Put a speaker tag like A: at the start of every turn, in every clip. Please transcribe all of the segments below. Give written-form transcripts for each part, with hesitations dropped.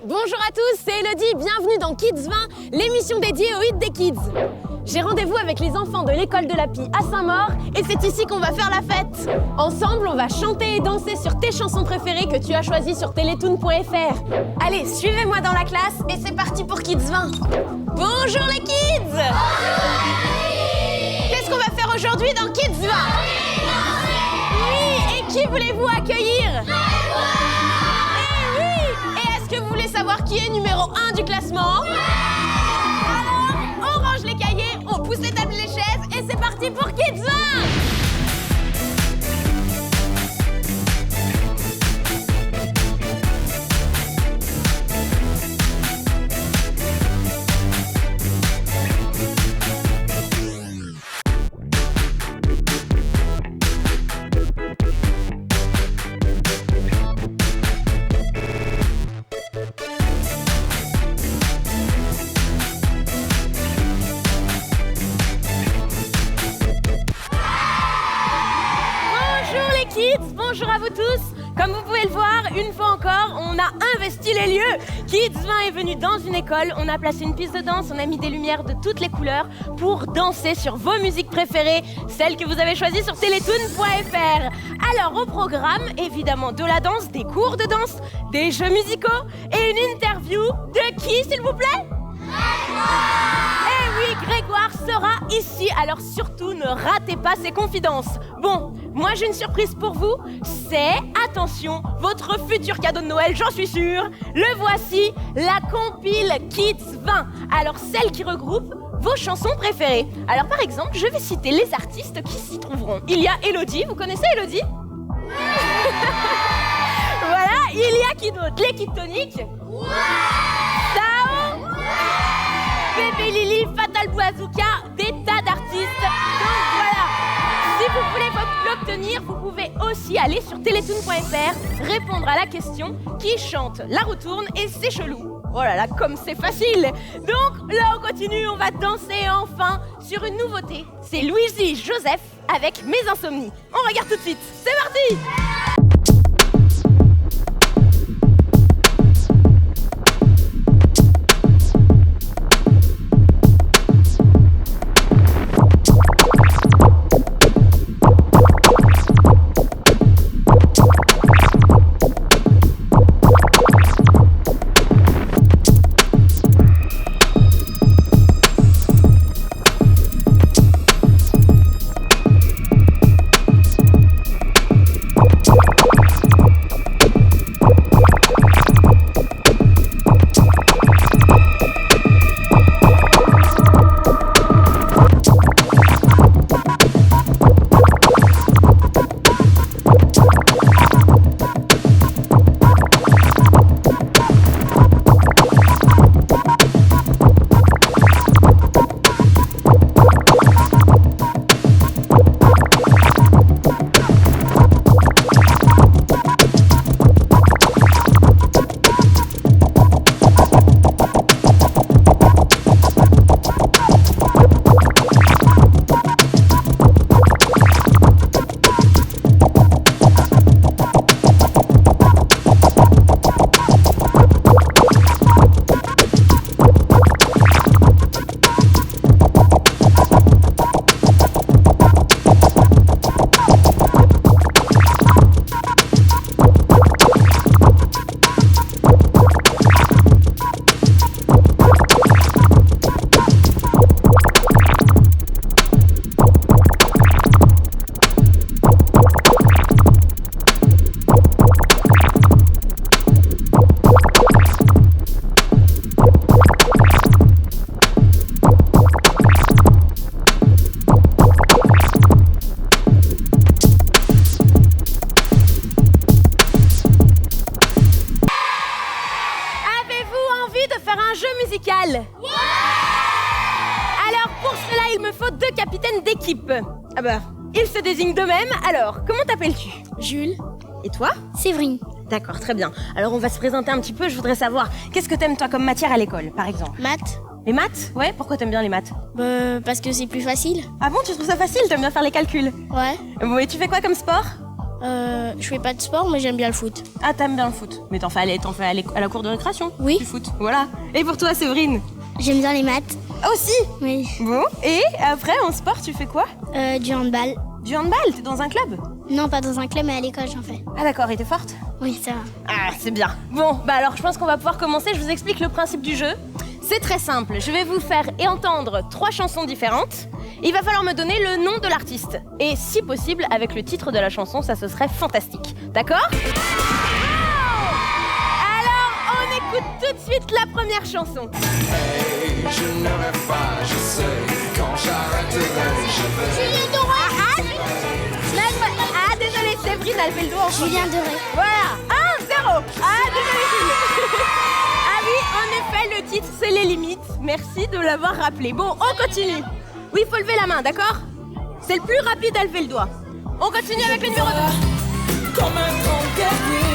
A: Bonjour à tous, c'est Elodie, bienvenue dans Kids 20, l'émission dédiée au hit des kids. J'ai rendez-vous avec les enfants de l'école de la Pie à Saint-Maur et c'est ici qu'on va faire la fête. Ensemble, on va chanter et danser sur tes chansons préférées que tu as choisies sur teletoon.fr. Allez, suivez-moi dans la classe et c'est parti pour Kids 20. Bonjour les kids! Qu'est-ce qu'on va faire aujourd'hui dans Kids 20? Oui, et qui voulez-vous accueillir? Savoir qui est numéro 1 du classement? Alors, on range les cahiers, on pousse les tables et les chaises et c'est parti pour Kids 20! Bonjour à vous tous. Comme vous pouvez le voir, une fois encore, on a investi les lieux. Kids 20 est venu dans une école, on a placé une piste de danse, on a mis des lumières de toutes les couleurs pour danser sur vos musiques préférées, celles que vous avez choisies sur teletoon.fr. Alors au programme, évidemment de la danse, des cours de danse, des jeux musicaux et une interview de qui, s'il vous plaît? Eh oui, Grégoire sera ici, alors surtout ne ratez pas ses confidences. Bon, moi j'ai une surprise pour vous, c'est, attention, votre futur cadeau de Noël, j'en suis sûre. Le voici, la compile Kids 20. Alors celle qui regroupe vos chansons préférées. Alors par exemple, je vais citer les artistes qui s'y trouveront. Il y a Elodie, vous connaissez Elodie? Voilà, il y a qui d'autre? L'équipe tonique? Sao? Bébé Lily, Fatal Bouazouka, des tas d'artistes. Donc voilà, si vous voulez l'obtenir, vous pouvez aussi aller sur teletoon.fr, répondre à la question qui chante La roue tourne et c'est chelou. Oh là là, comme c'est facile. Donc là, on continue, on va danser enfin sur une nouveauté. C'est Louisie Joseph avec Mes Insomnies. On regarde tout de suite, c'est parti! Alors pour cela, il me faut 2 capitaines d'équipe. Ah bah, ils se désignent d'eux-mêmes. Alors, comment t'appelles-tu?
B: Jules.
A: Et toi?
B: Séverine.
A: D'accord, très bien. Alors on va se présenter un petit peu. Je voudrais savoir, qu'est-ce que t'aimes toi comme matière à l'école, par exemple?
B: Maths.
A: Les maths? Ouais, pourquoi t'aimes bien les maths?
B: Parce que c'est plus facile.
A: Ah bon, tu trouves ça facile? T'aimes bien faire les calculs?
B: Ouais.
A: Bon, et tu fais quoi comme sport?
B: Je fais pas de sport, mais j'aime bien le foot.
A: Ah, t'aimes bien le foot. Mais t'en fais à la cour de récréation?
B: Oui.
A: Du foot, voilà. Et pour toi, Séverine?
B: J'aime bien les maths.
A: Ah, aussi?
B: Oui.
A: Bon, et après, en sport, tu fais quoi?
B: Du handball.
A: Du handball? T'es dans un club?
B: Non, pas dans un club, mais à l'école, j'en fais.
A: Ah d'accord, et t'es forte?
B: Oui, ça va.
A: Ah, c'est bien. Bon, bah alors je pense qu'on va pouvoir commencer. Je vous explique le principe du jeu. C'est très simple. Je vais vous faire entendre 3 chansons différentes. Il va falloir me donner le nom de l'artiste. Et si possible, avec le titre de la chanson, ça ce serait fantastique. D'accord? Alors, on écoute tout de suite la première chanson.
C: Hey, je ne rêve pas, je sais, quand j'arrêterai, je vais...
B: Julien Doré.
A: Ah, désolé, Séverine, elle fait le doigt en premier.
B: Julien Doré.
A: Voilà, 1-0. Ah, désolé, Jules. Ah oui, en effet, le titre, c'est Les Limites. Merci de l'avoir rappelé. Bon, on continue. Oui, il faut lever la main, d'accord? C'est le plus rapide, elle fait le doigt. On continue avec le numéro 2.
C: Comme un grand guerrier.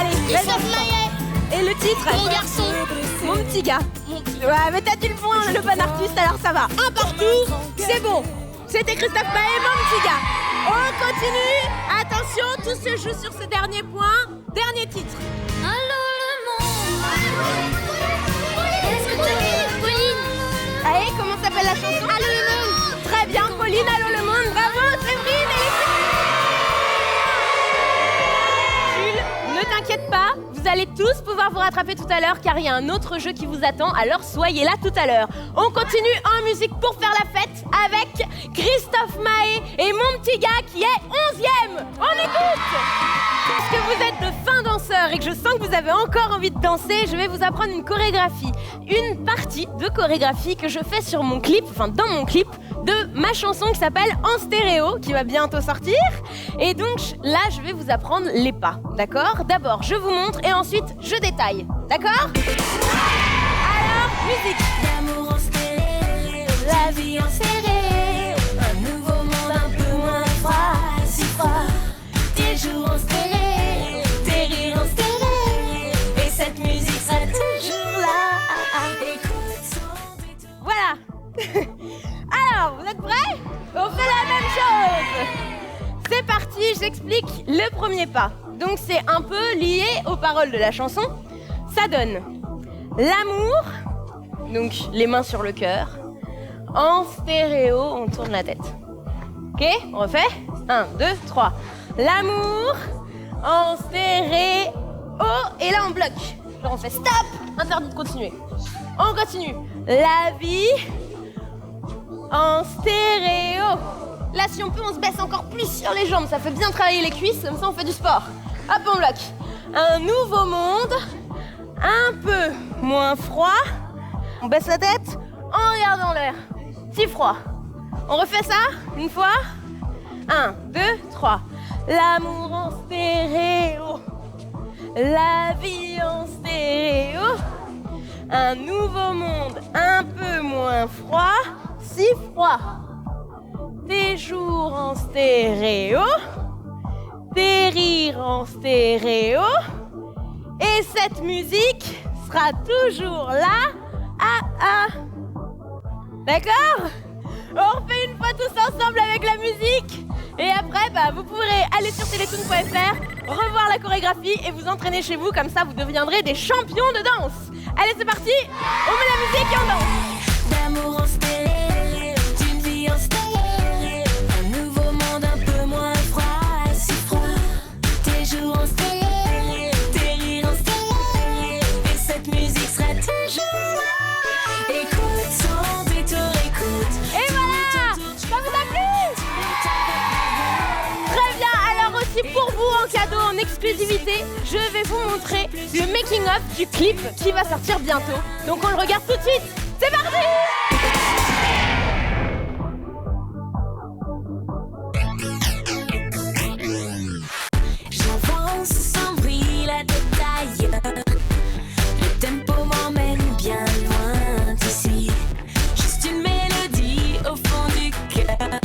A: Allez,
B: Christophe Maé.
A: et le titre?
B: Mon garçon.
A: Mon petit gars. Ouais, mais t'as dit le bon artiste, alors ça va. Un partout, c'est bon. C'était Christophe Maé, mon petit gars. On continue. Attention, tout se joue sur ce dernier point. Dernier titre.
B: Allô le monde. Est-ce que tu es Pauline?
A: Allez, comment s'appelle la chanson?
B: Allô le monde.
A: Très bien, Pauline, allô le monde. Bravo, Séverine. Jules, ne t'inquiète pas. Vous allez tous pouvoir vous rattraper tout à l'heure car il y a un autre jeu qui vous attend, alors soyez là tout à l'heure. On continue en musique pour faire la fête avec Christophe Maé et mon petit gars qui est 11e. On écoute! Parce que vous êtes de fins danseurs et que je sens que vous avez encore envie de danser, je vais vous apprendre une chorégraphie. Une partie de chorégraphie que je fais sur mon clip, enfin dans mon clip, de ma chanson qui s'appelle En Stéréo, qui va bientôt sortir. Et donc là, je vais vous apprendre les pas, d'accord? D'abord, je vous montre et ensuite, je détaille, d'accord? Alors, musique.
D: L'amour en stéréo, la vie en stéréo, un nouveau monde un peu moins froid, si froid. Tes jours en stéréo, tes rires en stéréo, et cette musique sera toujours là. Écoute son détour.
A: Voilà. Alors, vous êtes prêts? On fait la même chose. C'est parti, j'explique le premier pas. Donc c'est un peu lié aux paroles de la chanson. Ça donne l'amour, donc les mains sur le cœur. En stéréo, on tourne la tête. Ok, on refait? 1, 2, 3. L'amour, en stéréo. Et là on bloque. Genre on fait stop, interdit de continuer. On continue. La vie, en stéréo. Là, si on peut, on se baisse encore plus sur les jambes. Ça fait bien travailler les cuisses, comme ça on fait du sport. Hop, on bloque. Un nouveau monde, un peu moins froid. On baisse la tête en regardant l'air. Si froid. On refait ça une fois. 1, 2, 3. L'amour en stéréo. La vie en stéréo. Un nouveau monde, un peu moins froid. Si froid. Tes jours en stéréo, tes rires en stéréo, et cette musique sera toujours là. D'accord? On refait une fois tous ensemble avec la musique. Et après, vous pourrez aller sur teletoon.fr, revoir la chorégraphie et vous entraîner chez vous. Comme ça, vous deviendrez des champions de danse. Allez, c'est parti. On met la musique et on danse.
D: D'amour en stéréo, d'une vie en stéréo, un nouveau monde un peu moins froid, si froid. Tes jours en stéréo, tes rires en stéréo, et cette musique sera toujours là. Écoute son détour, écoute.
A: Et voilà! Ça vous a plu? Très bien, alors aussi pour vous en cadeau, en exclusivité, je vais vous montrer le making-of du clip qui va sortir bientôt. Donc on le regarde tout de suite. C'est parti!
D: J'avance sans bruit, la tête ailleurs. Le tempo m'emmène bien loin d'ici. Juste une mélodie au fond du cœur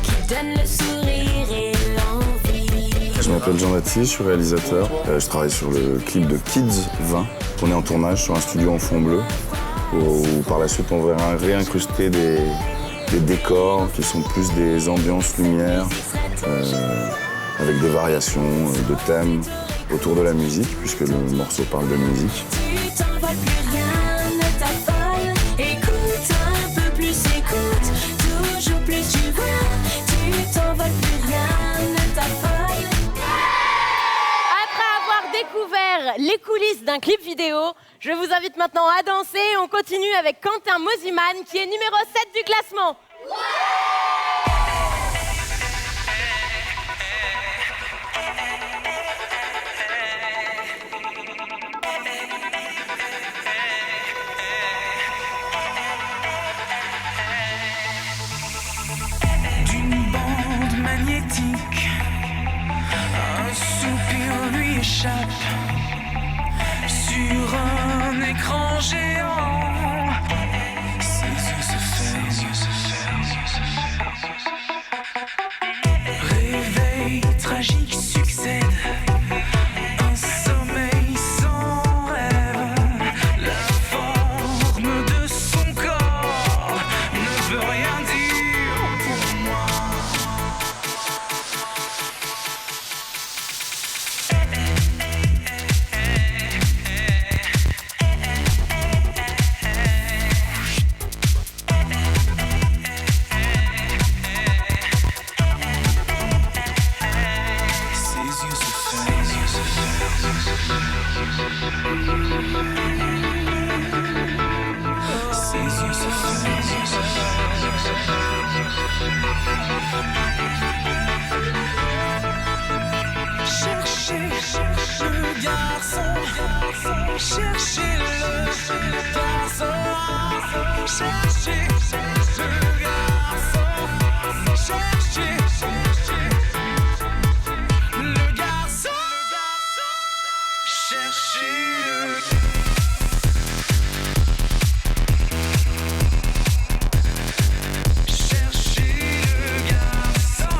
D: qui donne le sourire et l'envie.
E: Je m'appelle Jean-Baptiste, je suis réalisateur. Je travaille sur le clip de Kids 20. On est en tournage sur un studio en fond bleu où par la suite on verra réincruster des décors qui sont plus des ambiances lumière avec des variations de thèmes autour de la musique, puisque le morceau parle de musique.
D: Tu t'envoles plus, rien ne t'affole. Écoute un peu plus, écoute toujours plus, tu vois. Tu t'envoles plus, rien ne t'affole.
A: Après avoir découvert les coulisses d'un clip vidéo, je vous invite maintenant à danser. On continue avec Quentin Mosiman qui est numéro 7 du classement.
C: D'une bande magnétique, un soupir lui échappe sur un écran géant. Ses yeux se ferment. Réveil tragique succède, un sommeil sans rêve. La forme de son corps ne veut rien dire pour moi. Ses yeux se ferment. Ses yeux se ferment. Cherchez le garçon, cherchez le garçon, cherchez le garçon, cherchez le garçon, cherchez-le. Cherchez le garçon.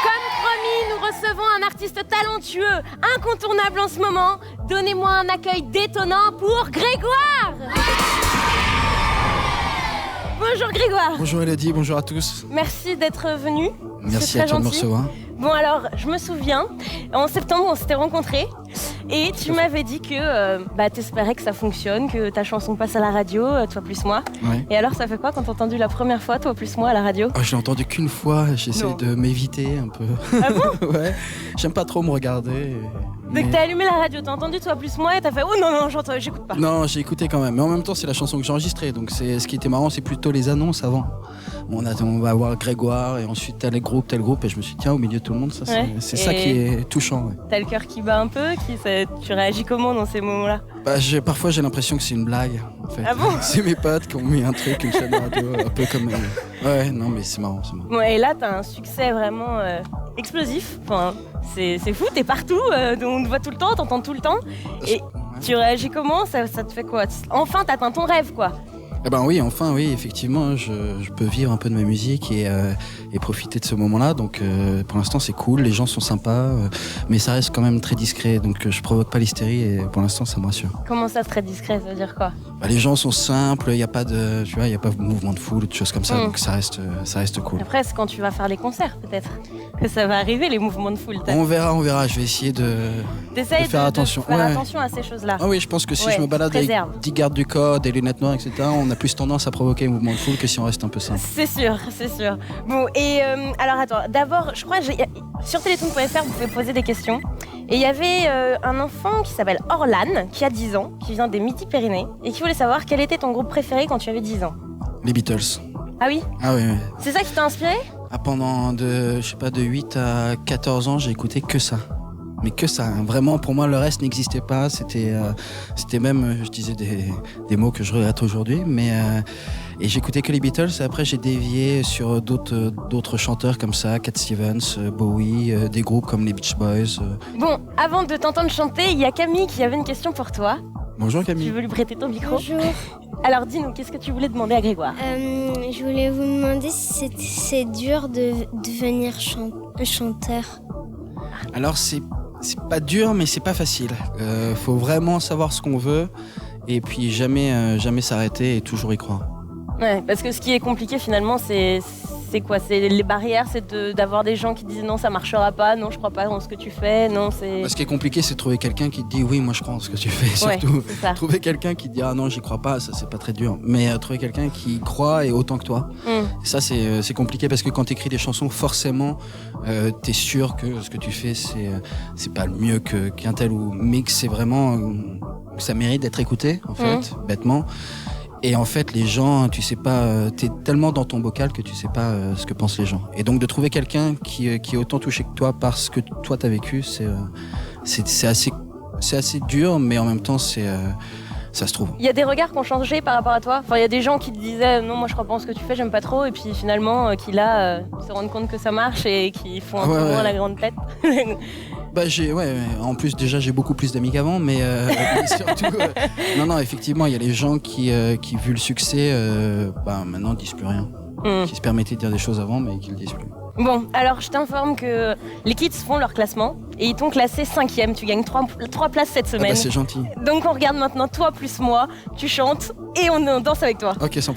A: Comme promis, nous recevons un artiste talentueux, incontournable en ce moment. Donnez-moi un accueil détonnant pour Grégoire. Bonjour Grégoire.
F: Bonjour Elodie, bonjour à tous.
A: Merci d'être venu.
F: Merci
A: C'est
F: à
A: très
F: toi de me
A: gentil.
F: recevoir.
A: Bon alors, je me souviens, en septembre on s'était rencontrés et tu m'avais dit que t'espérais que ça fonctionne, que ta chanson passe à la radio, Toi plus moi.
F: Ouais.
A: Et alors ça fait quoi quand t'as entendu la première fois Toi plus moi à la radio?
F: Oh, je l'ai entendu qu'une fois, j'essaie
A: Non.
F: de m'éviter un peu.
A: Ah bon?
F: Ouais, j'aime pas trop me regarder.
A: Donc t'as allumé la radio, t'as entendu Toi plus moi et t'as fait oh non j'écoute pas.
F: Non, j'ai écouté quand même. Mais en même temps, c'est la chanson que j'ai enregistrée. Donc ce qui était marrant, c'est plutôt les annonces avant. On va avoir Grégoire et ensuite tel groupe. Et je me suis dit, tiens, au milieu de tout le monde, ça,
A: Ouais.
F: c'est ça qui est touchant. Ouais.
A: T'as le cœur qui bat un peu, tu réagis comment dans ces moments-là?
F: Bah, parfois, j'ai l'impression que c'est une blague. En fait.
A: Ah bon?
F: C'est mes potes qui ont mis un truc, une chaîne de radio, un peu comme. Ouais, non, mais c'est marrant.
A: Bon, et là t'as un succès vraiment explosif. Enfin, c'est fou, t'es partout, on te voit tout le temps, t'entends tout le temps. Et tu réagis comment? Ça te fait quoi? Enfin t'atteins ton rêve quoi.
F: Eh ben oui, enfin oui, effectivement, je peux vivre un peu de ma musique et profiter de ce moment-là. Donc pour l'instant c'est cool, les gens sont sympas, mais ça reste quand même très discret. Donc je provoque pas l'hystérie et pour l'instant ça me rassure.
A: Comment ça, très discret, ça veut dire quoi?
F: Bah, les gens sont simples, il y a pas de, tu vois, il y a pas de mouvement de foule ou de choses comme ça. Donc ça reste cool.
A: Après, c'est quand tu vas faire les concerts peut-être que ça va arriver, les mouvements de foule.
F: On verra. Je vais essayer
A: T'essayes
F: faire attention.
A: de faire
F: Ouais.
A: attention à ces choses-là.
F: Ah oui, je pense que si
A: Ouais,
F: je me balade
A: tu
F: avec
A: préserves.
F: 10 gardes du corps, des lunettes noires, etc., on a plus tendance à provoquer un mouvement de foule que si on reste un peu simple.
A: C'est sûr. Bon, et alors attends, d'abord, je crois que sur télétoon.fr, vous pouvez poser des questions. Et il y avait un enfant qui s'appelle Orlan, qui a 10 ans, qui vient des Midi-Pyrénées, et qui voulait savoir quel était ton groupe préféré quand tu avais 10 ans.
F: Les Beatles.
A: Ah oui?
F: Ah oui.
A: C'est ça qui t'a inspiré?
F: Pendant de 8 à 14 ans, j'ai écouté que ça. mais que ça. Hein. Vraiment, pour moi, le reste n'existait pas. C'était même, je disais des mots que je regrette aujourd'hui, et j'écoutais que les Beatles. Et après, j'ai dévié sur d'autres chanteurs comme ça, Cat Stevens, Bowie, des groupes comme les Beach Boys.
A: Bon, avant de t'entendre chanter, il y a Camille qui avait une question pour toi.
F: Bonjour
A: Tu
F: Camille.
A: veux lui prêter ton micro?
B: Bonjour.
A: Alors dis-nous, qu'est-ce que tu voulais demander à Grégoire?
B: Je voulais vous demander si c'est dur de devenir chanteur.
F: Alors c'est pas dur, mais c'est pas facile. Faut vraiment savoir ce qu'on veut et puis jamais s'arrêter et toujours y croire.
A: Ouais, parce que ce qui est compliqué finalement, c'est quoi? C'est les barrières, c'est d'avoir des gens qui disent non, ça marchera pas, non, je crois pas en ce que tu fais, non, c'est...
F: Ce qui est compliqué, c'est de trouver quelqu'un qui te dit oui, moi je crois en ce que tu fais, surtout.
A: Ouais, c'est ça.
F: Trouver quelqu'un qui te dit ah non, j'y crois pas, ça c'est pas très dur. Mais trouver quelqu'un qui croit et autant que toi, ça c'est compliqué parce que quand tu écris des chansons, forcément, t'es sûr que ce que tu fais, c'est pas le mieux qu'un tel mais que c'est vraiment que ça mérite d'être écouté, en fait, bêtement. Et en fait, les gens, tu sais pas, t'es tellement dans ton bocal que tu sais pas ce que pensent les gens. Et donc de trouver quelqu'un qui est autant touché que toi par ce que toi t'as vécu, c'est assez dur, mais en même temps ça se trouve.
A: Il y a des regards qui ont changé par rapport à toi. Enfin, il y a des gens qui te disaient non, moi je crois pas en ce que tu fais, j'aime pas trop, et puis finalement qui là se rendent compte que ça marche et qui font un peu moins la grande tête.
F: Bah en plus déjà j'ai beaucoup plus d'amis qu'avant, mais surtout non effectivement il y a les gens qui vu le succès maintenant disent plus rien, qui se permettaient de dire des choses avant mais qui le disent plus.
A: Bon, alors je t'informe que les Kids font leur classement et ils t'ont classé 5e. Tu gagnes 3 places cette semaine.
F: C'est gentil.
A: Donc on regarde maintenant toi plus moi, tu chantes et on danse avec toi.
F: Ok, sans...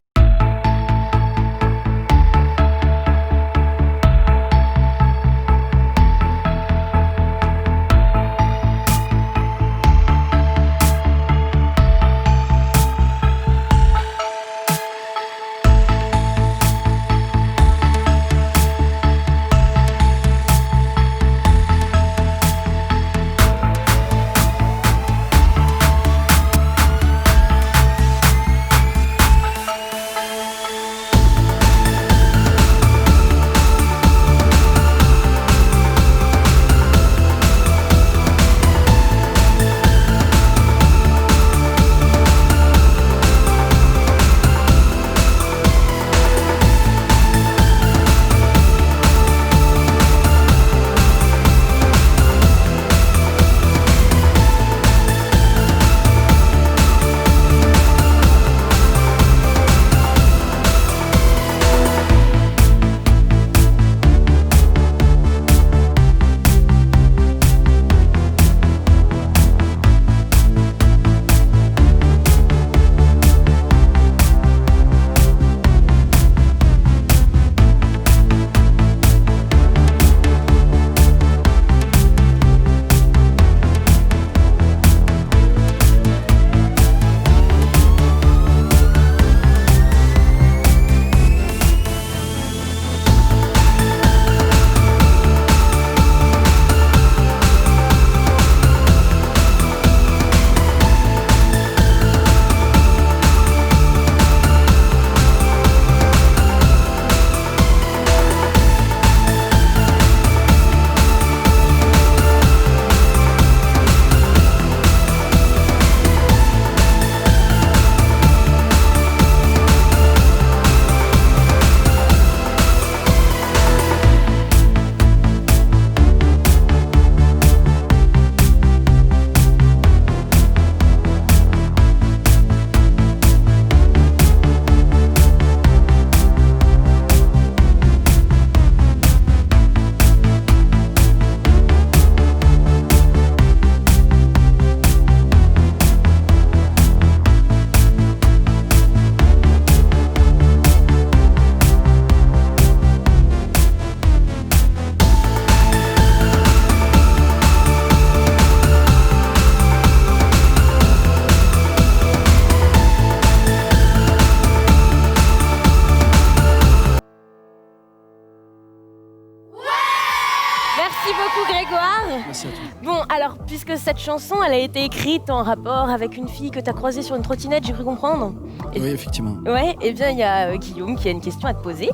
F: Merci à toi.
A: Bon, alors, puisque cette chanson, elle a été écrite en rapport avec une fille que t'as croisée sur une trottinette, j'ai cru comprendre.
F: Oui, effectivement.
A: Ouais, et bien, il y a Guillaume qui a une question à te poser.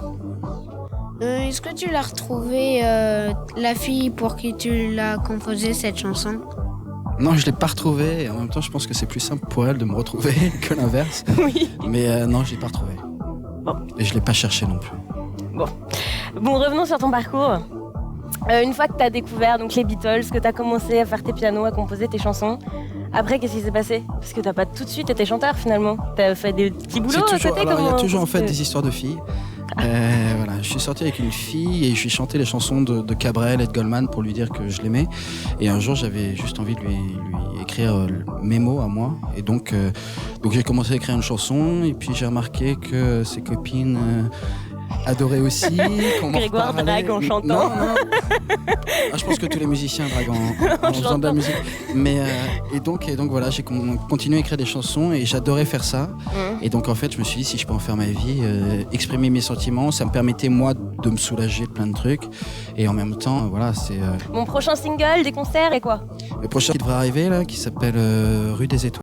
G: Est-ce que tu l'as retrouvé, la fille pour qui tu l'as composé cette chanson?
F: Non, je l'ai pas retrouvée. Et en même temps, je pense que c'est plus simple pour elle de me retrouver que l'inverse.
A: Oui.
F: Mais non, je l'ai pas retrouvée.
A: Bon.
F: Et je l'ai pas cherché non plus.
A: Bon, revenons sur ton parcours. Une fois que tu as découvert donc, les Beatles, que tu as commencé à faire tes pianos, à composer tes chansons, après, qu'est-ce qui s'est passé? Parce que tu n'as pas tout de suite été chanteur finalement. Tu as fait des petits boulots à côté.
F: Il y a toujours en fait
A: que...
F: des histoires de filles. Voilà, je suis sorti avec une fille et je lui ai chanté les chansons de Cabrel et de Goldman pour lui dire que je l'aimais. Et un jour, j'avais juste envie de lui écrire mes mots à moi. Et donc j'ai commencé à écrire une chanson et puis j'ai remarqué que ses copines adoraient aussi.
A: Grégoire drague en chantant.
F: Non. Je pense que tous les musiciens draguent en faisant de la musique. Mais et donc voilà, j'ai continué à écrire des chansons et j'adorais faire ça. Et donc en fait, je me suis dit si je peux en faire ma vie, exprimer mes sentiments, ça me permettait moi de me soulager de plein de trucs. Et en même temps, voilà, c'est.
A: Mon prochain single, des concerts et quoi?
F: Le prochain qui devrait arriver là, qui s'appelle Rue des Étoiles.